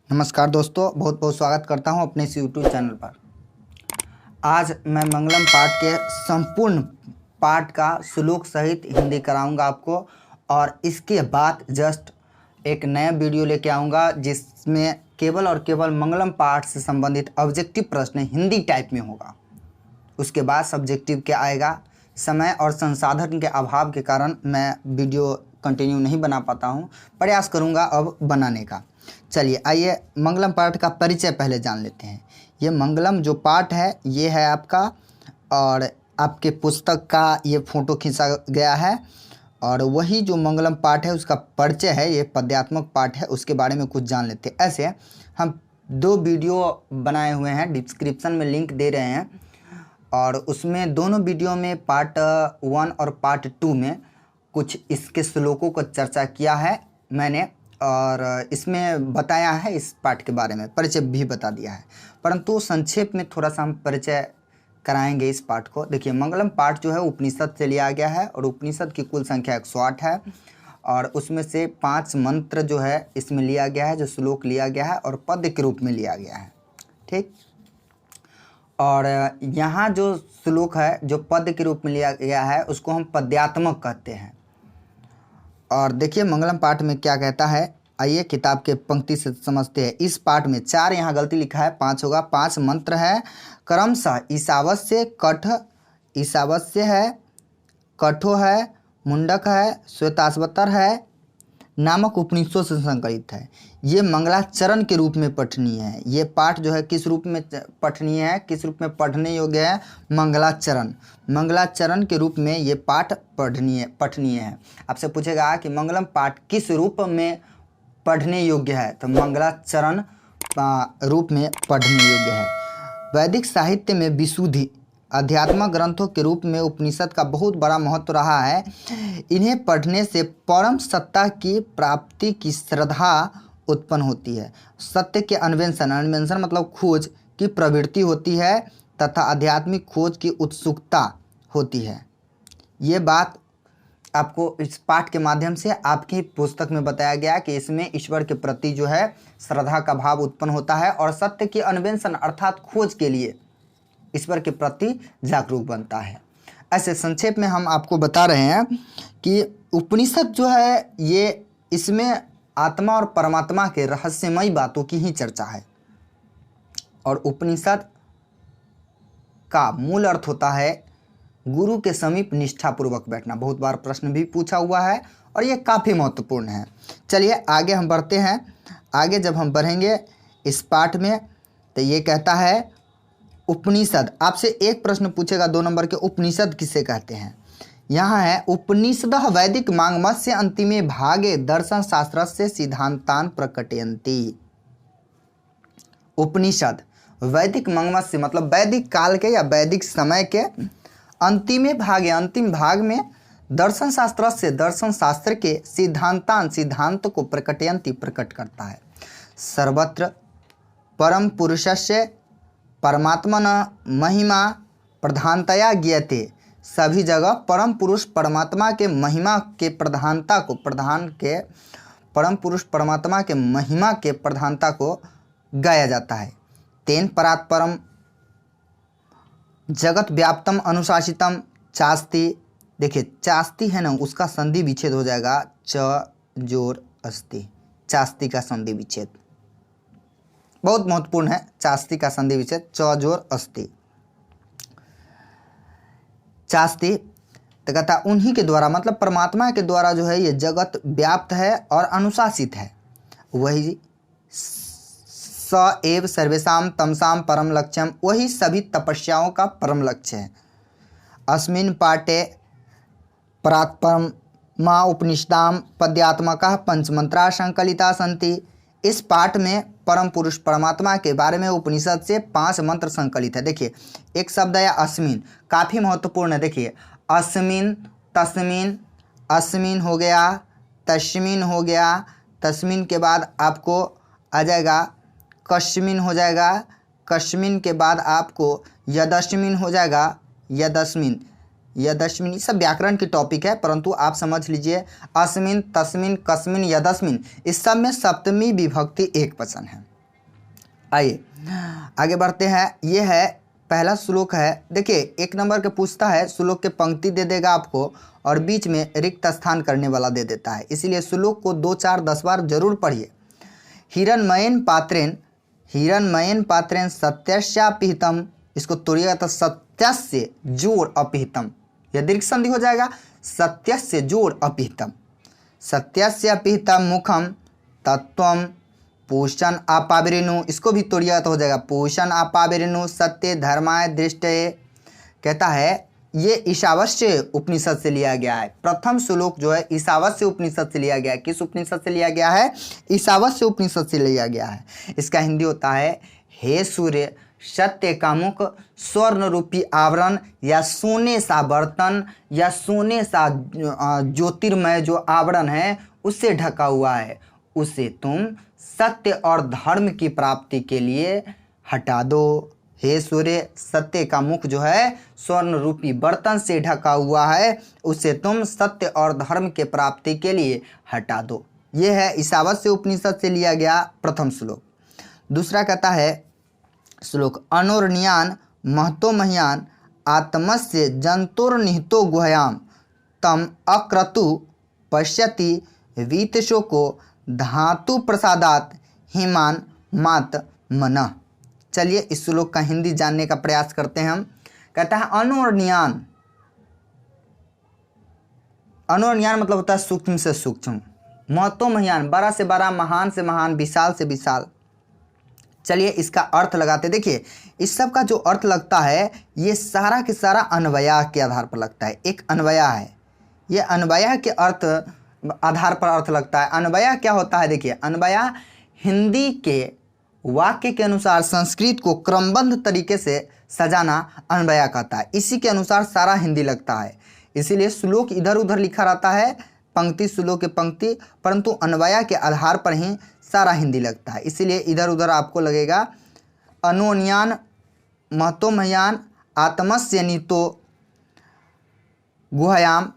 नमस्कार दोस्तों, बहुत बहुत स्वागत करता हूं अपने इस यूट्यूब चैनल पर। आज मैं मंगलम पाठ के संपूर्ण पाठ का श्लोक सहित हिंदी कराऊंगा आपको, और इसके बाद जस्ट एक नया वीडियो लेके आऊंगा जिसमें केवल और केवल मंगलम पाठ से संबंधित ऑब्जेक्टिव प्रश्न हिंदी टाइप में होगा। उसके बाद सब्जेक्टिव के आएगा। समय और संसाधन के अभाव के कारण मैं वीडियो कंटिन्यू नहीं बना पाता हूं, प्रयास करूंगा अब बनाने का। चलिए आइए मंगलम पाठ का परिचय पहले जान लेते हैं। ये मंगलम जो पाठ है ये है आपका, और आपके पुस्तक का ये फ़ोटो खींचा गया है, और वही जो मंगलम पाठ है उसका परिचय है। ये पद्यात्मक पाठ है, उसके बारे में कुछ जान लेते हैं। ऐसे हम 2 वीडियो बनाए हुए हैं, डिस्क्रिप्शन में लिंक दे रहे हैं, और उसमें दोनों वीडियो में पार्ट 1 और पार्ट 2 में कुछ इसके श्लोकों को चर्चा किया है मैंने, और इसमें बताया है इस पाठ के बारे में, परिचय भी बता दिया है। परंतु संक्षेप में थोड़ा सा हम परिचय कराएंगे इस पाठ को। देखिए, मंगलम पाठ जो है उपनिषद से लिया गया है, और उपनिषद की कुल संख्या 108 है, और उसमें से 5 मंत्र जो है इसमें लिया गया है, जो श्लोक लिया गया है, और पद्य के रूप में लिया गया है। ठीक, और यहाँ जो श्लोक है जो पद्य के रूप में लिया गया है उसको हम पद्यात्मक कहते हैं। और देखिए मंगलम पाठ में क्या कहता है, आइए किताब के पंक्ति से समझते हैं। इस पाठ में 4 यहाँ गलती लिखा है, 5 होगा। 5 मंत्र है, क्रमशः ईशावास्य कठ, ईशावास्य है, कठो है, मुंडक है, श्वेताश्वतर है नामक उपनिषदों से संकलित है। ये मंगलाचरण के रूप में पठनीय है। ये पाठ जो है किस रूप में पठनीय है, किस रूप में पढ़ने योग्य है? मंगलाचरण, मंगलाचरण के रूप में ये पाठ पठनीय है। आपसे पूछेगा कि मंगलम पाठ किस रूप में पढ़ने योग्य है, तो मंगलाचरण रूप में पढ़ने योग्य है। वैदिक साहित्य में विशुद्धि अध्यात्मक ग्रंथों के रूप में उपनिषद का बहुत बड़ा महत्व रहा है। इन्हें पढ़ने से परम सत्ता की प्राप्ति की श्रद्धा उत्पन्न होती है, सत्य के अन्वेषण, अन्वेषण मतलब खोज की प्रवृत्ति होती है, तथा आध्यात्मिक खोज की उत्सुकता होती है। ये बात आपको इस पाठ के माध्यम से आपकी पुस्तक में बताया गया कि इसमें ईश्वर के प्रति जो है श्रद्धा का भाव उत्पन्न होता है, और सत्य की अन्वेषण अर्थात खोज के लिए ईश्वर के प्रति जागरूक बनता है। ऐसे संक्षेप में हम आपको बता रहे हैं कि उपनिषद जो है ये इसमें आत्मा और परमात्मा के रहस्यमयी बातों की ही चर्चा है, और उपनिषद का मूल अर्थ होता है गुरु के समीप निष्ठापूर्वक बैठना। बहुत बार प्रश्न भी पूछा हुआ है, और ये काफ़ी महत्वपूर्ण है। चलिए आगे हम बढ़ते हैं। आगे जब हम बढ़ेंगे इस पाठ में, तो ये कहता है उपनिषद। आपसे एक प्रश्न पूछेगा 2 नंबर के, उपनिषद किसे कहते हैं? यहाँ है उपनिषदः वैदिक मांगमस्य अंतिमे भागे दर्शन शास्त्रस्य सिद्धांतान प्रकटयन्ति। उपनिषद वैदिक मांगमस्य मतलब वैदिक काल के या वैदिक समय के अंतिमे भागे, अंतिम भाग में दर्शन शास्त्र से, दर्शन शास्त्र के सिद्धांतान, सिद्धांत को प्रकटयन्ति प्रकट करता है। सर्वत्र परम पुरुषस्य परमात्मन महिमा प्रधानतया ज्ञेयते, सभी जगह परम पुरुष परमात्मा के महिमा के प्रधानता को, परम पुरुष परमात्मा के महिमा के प्रधानता को गाया जाता है। तेन परात् परम जगत व्याप्तम अनुशासितम चास्ति। देखिए चास्ति है ना, उसका संधि विच्छेद हो जाएगा, च जोर अस्ति, चास्ति का संधि विच्छेद बहुत महत्वपूर्ण है। चास्ति का संधि विच्छेद च जोर अस्ति, चास्ति। तो कहता उन्हीं के द्वारा, मतलब परमात्मा के द्वारा जो है ये जगत व्याप्त है और अनुशासित है। वही स एव सर्वेषां तमसां परम लक्ष्यम, वही सभी तपस्याओं का परम लक्ष्य है। अस्मिन् पाठे परात्परमा उपनिषदां पद्यात्मका पंचमंत्रा संकलिता सन्ति। इस पाठ में परम पुरुष परमात्मा के बारे में उपनिषद से 5 मंत्र संकलित है। देखिए एक शब्द है अस्मिन, काफ़ी महत्वपूर्ण है। देखिए अस्मिन, तस्मिन, अस्मिन हो गया, तस्मिन हो गया, तस्मिन के बाद आपको आ जाएगा कस्मिन हो जाएगा, कस्मिन के बाद आपको यदस्मिन हो जाएगा, यदस्मिन, यदस्मिन। ये सब व्याकरण की टॉपिक है, परंतु आप समझ लीजिए अस्मिन, तस्मिन, कस्मिन, यदस्मिन, इस सब में सप्तमी विभक्ति एकवचन है। आइए आगे बढ़ते हैं। ये है पहला श्लोक है। देखिए 1 नंबर के पूछता है, श्लोक के पंक्ति दे देगा आपको और बीच में रिक्त स्थान करने वाला दे देता है, इसीलिए श्लोक को 2, 4, 10 बार जरूर पढ़िए। हिरण्मयेन पात्रेण सत्यस्यापिहितम, इसको तोड़िएगा तो सत्यस्य जोड़ अपिहितम, यह दीर्घ संधि हो जाएगा। सत्यस्य जोड़ अपिहितम, सत्यस्य अपिहितम मुखम तत्वम पूषण आपाविरेणु, इसको भी तोड़िएगा तो हो जाएगा पूषण आपाविरेणु सत्य धर्माय दृष्टये। कहता है ये ईशावास्य उपनिषद से लिया गया है। प्रथम श्लोक जो है ईशावास्य उपनिषद से लिया गया है। किस उपनिषद से लिया गया है? ईशावास्य उपनिषद से लिया गया है। इसका हिंदी होता है, हे सूर्य सत्य का मुख स्वर्ण रूपी आवरण या सोने सा बर्तन या सोने सा ज्योतिर्मय जो आवरण है उससे ढका हुआ है, उसे तुम सत्य और धर्म की प्राप्ति के लिए हटा दो। हे सूर्य, सत्य का मुख जो है स्वर्ण रूपी बर्तन से ढका हुआ है, उसे तुम सत्य और धर्म के प्राप्ति के लिए हटा दो। यह है ईशावास्य उपनिषद से लिया गया प्रथम श्लोक। दूसरा कहता है श्लोक, अनोर्ण्यान महतो मह्यान आत्मस्य जंतुर्निहितो गुह्याम तम अक्रतु पश्यति वीतशोको धातु प्रसादात हिमान मात मनः। चलिए इस श्लोक का हिंदी जानने का प्रयास करते हैं हम। कहता है अनोर्ण्यान, अनोर्ण्यान मतलब होता है सूक्ष्म से सूक्ष्म, महतो मह्यान बड़ा से बड़ा, महान से महान, विशाल से विशाल। चलिए इसका अर्थ लगाते। देखिए इस सब का जो अर्थ लगता है ये सारा के सारा अन्वया के आधार पर लगता है। एक अन्वया है, ये अन्वया के अर्थ आधार पर अर्थ लगता है। अन्वया क्या होता है? देखिए अन्वया हिंदी के वाक्य के अनुसार संस्कृत को क्रमबद्ध तरीके से सजाना अन्वया कहता है। इसी के अनुसार सारा हिंदी लगता है, इसीलिए श्लोक इधर उधर लिखा रहता है, पंक्ति श्लोक के पंक्ति, परंतु अन्वया के आधार पर ही सारा हिंदी लगता है, इसीलिए इधर उधर आपको लगेगा। अनोन्यान महतो मह्यान आत्मस्य नीतो गुह्याम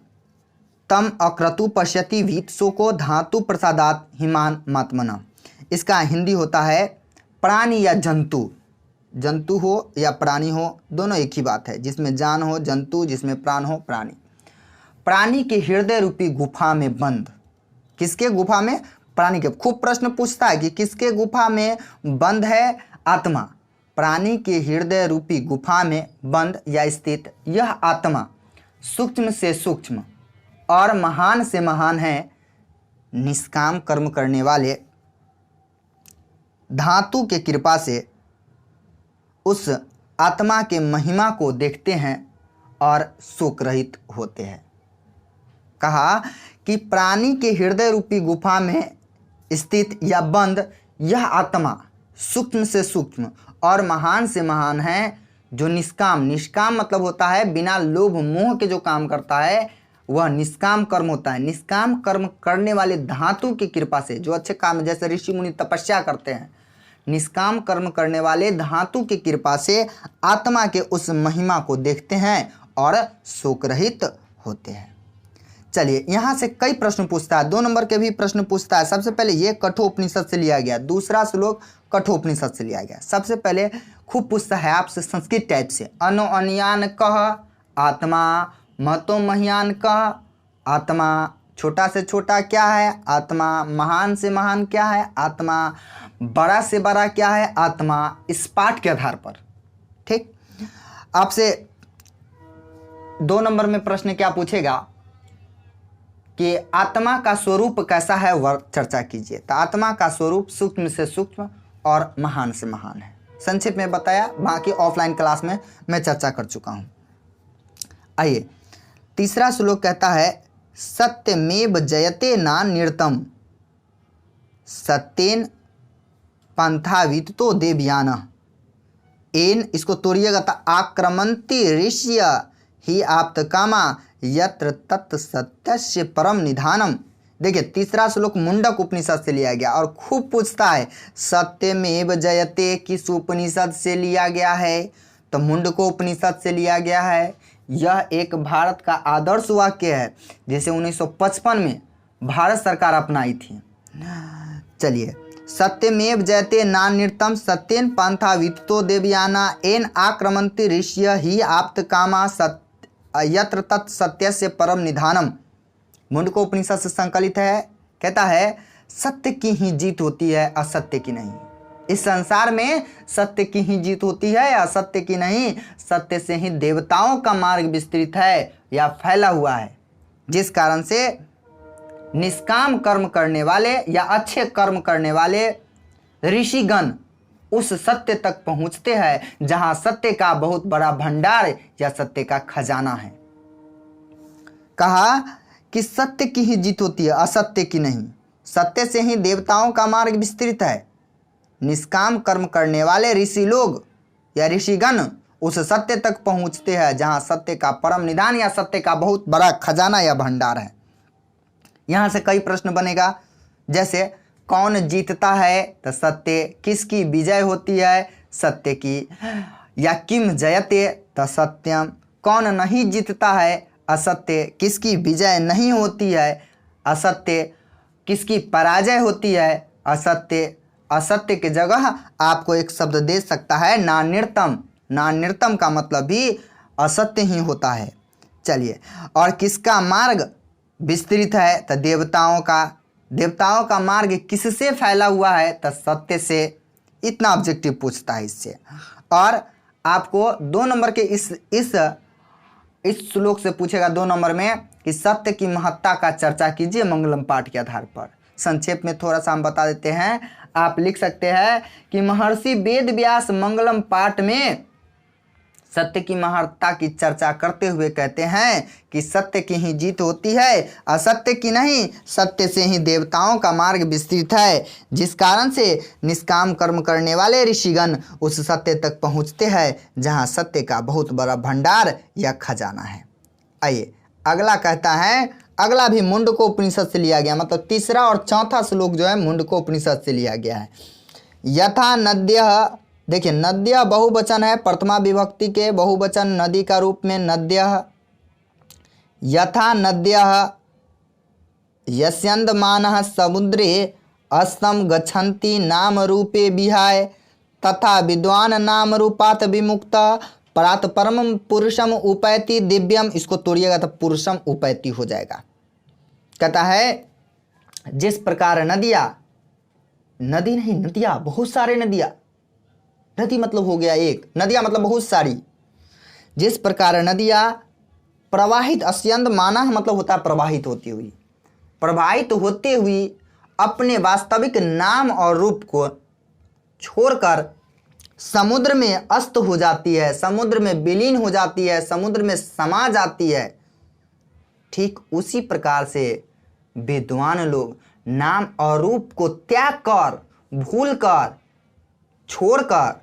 तम अक्रतु पश्यति वीतशोको धातु प्रसादात हिमान मात्मना। इसका हिंदी होता है प्राणी या जंतु, जंतु हो या प्राणी हो दोनों एक ही बात है, जिसमें जान हो जंतु, जिसमें प्राण हो प्राणी। प्राणी के हृदय रूपी गुफा में बंद। किसके गुफा में? प्राणी के। खूब प्रश्न पूछता है कि किसके गुफा में बंद है? आत्मा। प्राणी के हृदय रूपी गुफा में बंद या स्थित यह आत्मा सूक्ष्म से सूक्ष्म और महान से महान है। निष्काम कर्म करने वाले धातु के कृपा से उस आत्मा के महिमा को देखते हैं और शोक रहित होते हैं। कहा कि प्राणी के हृदय रूपी गुफा में स्थित या बंद यह आत्मा सूक्ष्म से सूक्ष्म और महान से महान है, जो निष्काम, निष्काम मतलब होता है बिना लोभ मोह के जो काम करता है वह निष्काम कर्म होता है। निष्काम कर्म करने वाले धातु की कृपा से, जो अच्छे काम जैसे ऋषि मुनि तपस्या करते हैं, निष्काम कर्म करने वाले धातु की कृपा से आत्मा के उस महिमा को देखते हैं और शोक रहित होते हैं। चलिए यहाँ से कई प्रश्न पूछता है, 2 नंबर के भी प्रश्न पूछता है। सबसे पहले ये कठोपनिषद से लिया गया, दूसरा श्लोक कठोपनिषद से लिया गया। सबसे पहले खूब पूछता है आपसे संस्कृत टाइप से, अनो अन्यान कह आत्मा महतो मह्यान कह। आत्मा छोटा से छोटा क्या है? आत्मा। महान से महान क्या है? आत्मा। बड़ा से बड़ा क्या है? आत्मा। इस पाठ के आधार पर। ठीक, आपसे 2 नंबर में प्रश्न क्या पूछेगा कि आत्मा का स्वरूप कैसा है वह चर्चा कीजिए। तो आत्मा का स्वरूप सूक्ष्म से सूक्ष्म और महान से महान है। संक्षिप्त में बताया, बाकी ऑफलाइन क्लास में मैं चर्चा कर चुका हूँ। आइए तीसरा श्लोक कहता है, सत्यमेव जयते ना निरतम सत्येन पंथावितो देवयान एन। इसको तोड़िएगा तो आक्रमंती ऋष्य ही आप्त कामा यत्र तत् सत्यस्य परम निधानम। देखिए तीसरा श्लोक मुंडक उपनिषद से लिया गया और खूब पूछता है सत्यमेव जयते किस उपनिषद से लिया गया है? तो मुंडको उपनिषद से लिया गया है। यह एक भारत का आदर्श वाक्य है जिसे 1955 में भारत सरकार अपनाई थी। चलिए सत्यमेव जयते नान्यर्थम सत्येन पंथा विततो देवयाना एन आक्रमन्ति ऋषय ही आप्त कामा यत्र तत् सत्यस्य परम निधानम। मुंडको उपनिषद से संकलित है। कहता है सत्य की ही जीत होती है, असत्य की नहीं। इस संसार में सत्य की ही जीत होती है, असत्य की नहीं। सत्य से ही देवताओं का मार्ग विस्तृत है या फैला हुआ है, जिस कारण से निष्काम कर्म करने वाले या अच्छे कर्म करने वाले ऋषिगण उस सत्य तक पहुंचते हैं जहां सत्य का बहुत बड़ा भंडार या सत्य का खजाना है। कहा कि सत्य की ही जीत होती है, असत्य की नहीं। सत्य से ही देवताओं का मार्ग विस्तृत है। निष्काम कर्म करने वाले ऋषि लोग या ऋषिगण उस सत्य तक पहुंचते हैं जहां सत्य का परम निधान या सत्य का बहुत बड़ा खजाना या भंडार है। यहां से कई प्रश्न बनेगा, जैसे कौन जीतता है तो सत्य, किसकी विजय होती है सत्य की, या किम जयते तो सत्यम, कौन नहीं जीतता है असत्य, किसकी विजय नहीं होती है असत्य, किसकी पराजय होती है असत्य। असत्य की जगह आपको एक शब्द दे सकता है नान्यर्थम। नान्यर्थम का मतलब भी असत्य ही होता है। चलिए, और किसका मार्ग विस्तृत है तो देवताओं का। देवताओं का मार्ग किससे फैला हुआ है तो सत्य से। इतना ऑब्जेक्टिव पूछता है इससे। और आपको 2 नंबर के इस श्लोक से पूछेगा 2 नंबर में कि सत्य की महत्ता का चर्चा कीजिए मंगलम पाठ के आधार पर। संक्षेप में थोड़ा सा हम बता देते हैं। आप लिख सकते हैं कि महर्षि वेद व्यास मंगलम पाठ में सत्य की महत्ता की चर्चा करते हुए कहते हैं कि सत्य की ही जीत होती है, असत्य की नहीं। सत्य से ही देवताओं का मार्ग विस्तृत है, जिस कारण से निष्काम कर्म करने वाले ऋषिगण उस सत्य तक पहुंचते हैं जहां सत्य का बहुत बड़ा भंडार या खजाना है। आइए अगला कहता है, अगला भी मुंडको उपनिषद से लिया गया, मतलब तीसरा और चौथा श्लोक जो है मुंडको उपनिषद से लिया गया है। यथा नद्यः, देखिए नद्यः बहुवचन है, प्रथमा विभक्ति के बहुवचन नदी का रूप में नद्यः। यथा नद्यः यस्यन्दमानः समुद्रे अस्तं गच्छन्ति नाम रूपे विहाय तथा विद्वान नाम रूपात् विमुक्तः परात् परमं पुरुषम उपैति दिव्यम। इसको तोड़िएगा तो पुरुषम उपैति हो जाएगा। कहता है जिस प्रकार नदियाँ, नदी नहीं नदियाँ, बहुत सारे नदियाँ, नदी मतलब हो गया एक, नदियाँ मतलब बहुत सारी। जिस प्रकार नदियाँ प्रवाहित, अस्यंद माना मतलब होता है प्रवाहित होती हुई, प्रवाहित होते हुई अपने वास्तविक नाम और रूप को छोड़कर समुद्र में अस्त हो जाती है, समुद्र में विलीन हो जाती है, समुद्र में समा जाती है, ठीक उसी प्रकार से विद्वान लोग नाम और रूप को त्याग कर, भूल कर, छोड़कर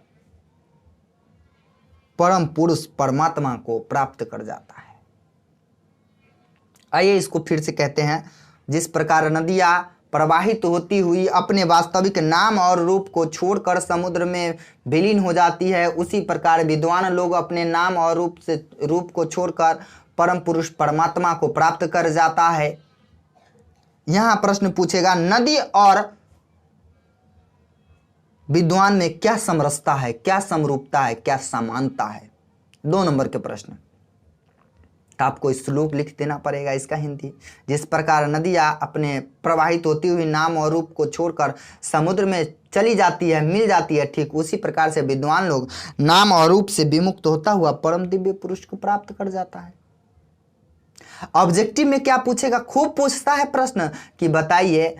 परम पुरुष परमात्मा को प्राप्त कर जाता है। आइए इसको फिर से कहते हैं। जिस प्रकार नदियाँ प्रवाहित होती हुई अपने वास्तविक नाम और रूप को छोड़कर समुद्र में विलीन हो जाती है, उसी प्रकार विद्वान लोग अपने नाम और रूप को छोड़कर परम पुरुष परमात्मा को प्राप्त कर जाता है। यहाँ प्रश्न पूछेगा नदी और विद्वान में क्या समरसता है, क्या समरूपता है, क्या समानता है। 2 नंबर के प्रश्न। तो आपको श्लोक लिख देना पड़ेगा इसका हिंदी। जिस प्रकार नदियाँ अपने प्रवाहित होती हुई नाम और रूप को छोड़कर समुद्र में चली जाती है, मिल जाती है, ठीक उसी प्रकार से विद्वान लोग नाम और रूप से विमुक्त होता हुआ परम दिव्य पुरुष को प्राप्त कर जाता है। ऑब्जेक्टिव में क्या पूछेगा, खूब पूछता है प्रश्न कि बताइए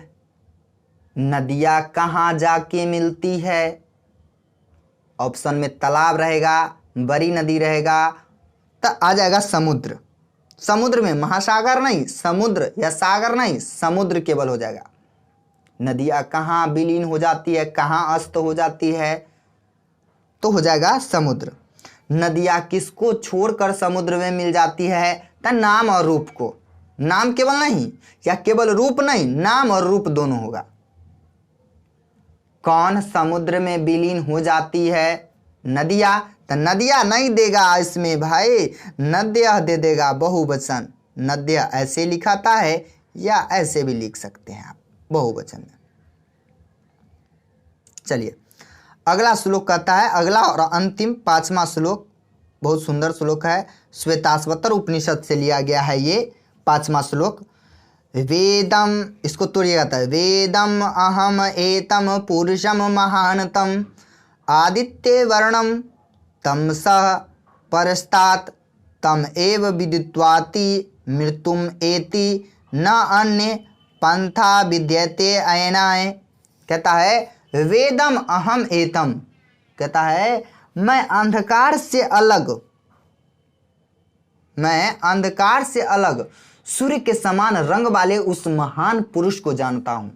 नदियाँ कहाँ जाके मिलती है। ऑप्शन में तालाब रहेगा, बड़ी नदी रहेगा, तो आ जाएगा समुद्र। समुद्र में महासागर नहीं, समुद्र या सागर नहीं, समुद्र केवल हो जाएगा। नदियाँ कहाँ विलीन हो जाती है, कहाँ अस्त हो जाती है, तो हो जाएगा समुद्र। नदियाँ किसको छोड़कर समुद्र में मिल जाती है, तो नाम और रूप को। नाम केवल नहीं या केवल रूप नहीं, नाम और रूप दोनों होगा। कौन समुद्र में विलीन हो जाती है, नदियाँ। तो नदियाँ नहीं देगा इसमें भाई, नद्यः दे देगा बहुवचन। नद्यः ऐसे लिखाता है या ऐसे भी लिख सकते हैं आप बहुवचन में। चलिए अगला श्लोक कहता है, अगला और अंतिम 5वां श्लोक बहुत सुंदर श्लोक है, श्वेताश्वतर उपनिषद से लिया गया है ये 5वां श्लोक। वेदम, इसको तोड़िएगा था, वेदम अहम एतम पुरुषम महानतम आदित्य वर्णम तम सह परस्तात् तम एव विदित्वाति मृत्युम एति न अन्य पंथा विद्यते अयनाय। कहता है वेदम अहम एतम, कहता है मैं अंधकार से अलग, मैं अंधकार से अलग सूर्य के समान रंग वाले उस महान पुरुष को जानता हूं।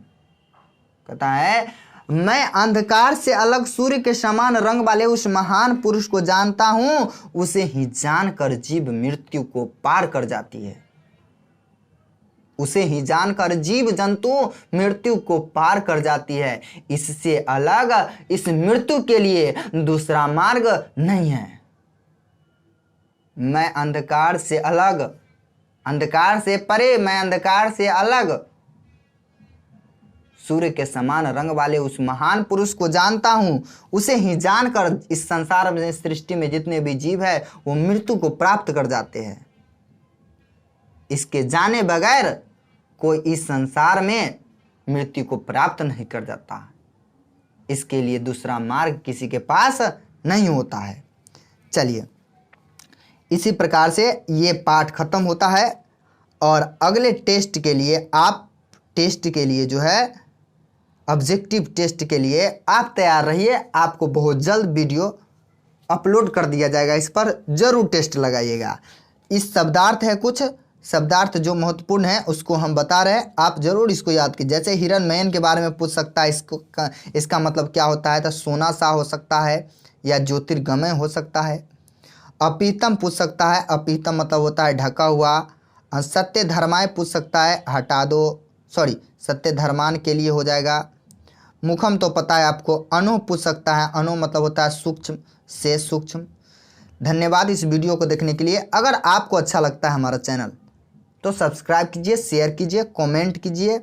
कहता है मैं अंधकार से अलग सूर्य के समान रंग वाले उस महान पुरुष को जानता हूं, उसे ही जानकर जीव मृत्यु को पार कर जाती है, उसे ही जानकर जीव जंतु मृत्यु को पार कर जाती है। इससे अलग इस मृत्यु के लिए दूसरा मार्ग नहीं है। मैं अंधकार से अलग, अंधकार से परे, मैं अंधकार से अलग सूर्य के समान रंग वाले उस महान पुरुष को जानता हूं, उसे ही जानकर इस संसार में, सृष्टि में जितने भी जीव है वो मृत्यु को प्राप्त कर जाते हैं। इसके जाने बगैर कोई इस संसार में मृत्यु को प्राप्त नहीं कर जाता। इसके लिए दूसरा मार्ग किसी के पास नहीं होता है। चलिए इसी प्रकार से ये पाठ खत्म होता है और अगले टेस्ट के लिए, आप टेस्ट के लिए जो है ऑब्जेक्टिव टेस्ट के लिए आप तैयार रहिए। आपको बहुत जल्द वीडियो अपलोड कर दिया जाएगा, इस पर जरूर टेस्ट लगाइएगा। इस शब्दार्थ है, कुछ शब्दार्थ जो महत्वपूर्ण है उसको हम बता रहे हैं, आप जरूर इसको याद कीजिए। जैसे हिरणमयन के बारे में पूछ सकता है, इसका मतलब क्या होता है, तो सोना सा हो सकता है या ज्योतिर्गमय हो सकता है। अपीतम पूछ सकता है, अपीतम मतलब होता है ढका हुआ। सत्य धर्माय पूछ सकता है, हटा दो, सॉरी सत्य धर्मान के लिए हो जाएगा। मुखम तो पता है आपको। अनु पूछ सकता है, अनु मतलब होता है सूक्ष्म से सूक्ष्म। धन्यवाद इस वीडियो को देखने के लिए। अगर आपको अच्छा लगता है हमारा चैनल तो सब्सक्राइब कीजिए, शेयर कीजिए, कमेंट कीजिए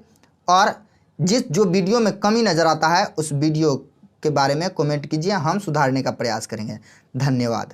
और जो वीडियो में कमी नज़र आता है उस वीडियो के बारे में कमेंट कीजिए, हम सुधारने का प्रयास करेंगे। धन्यवाद।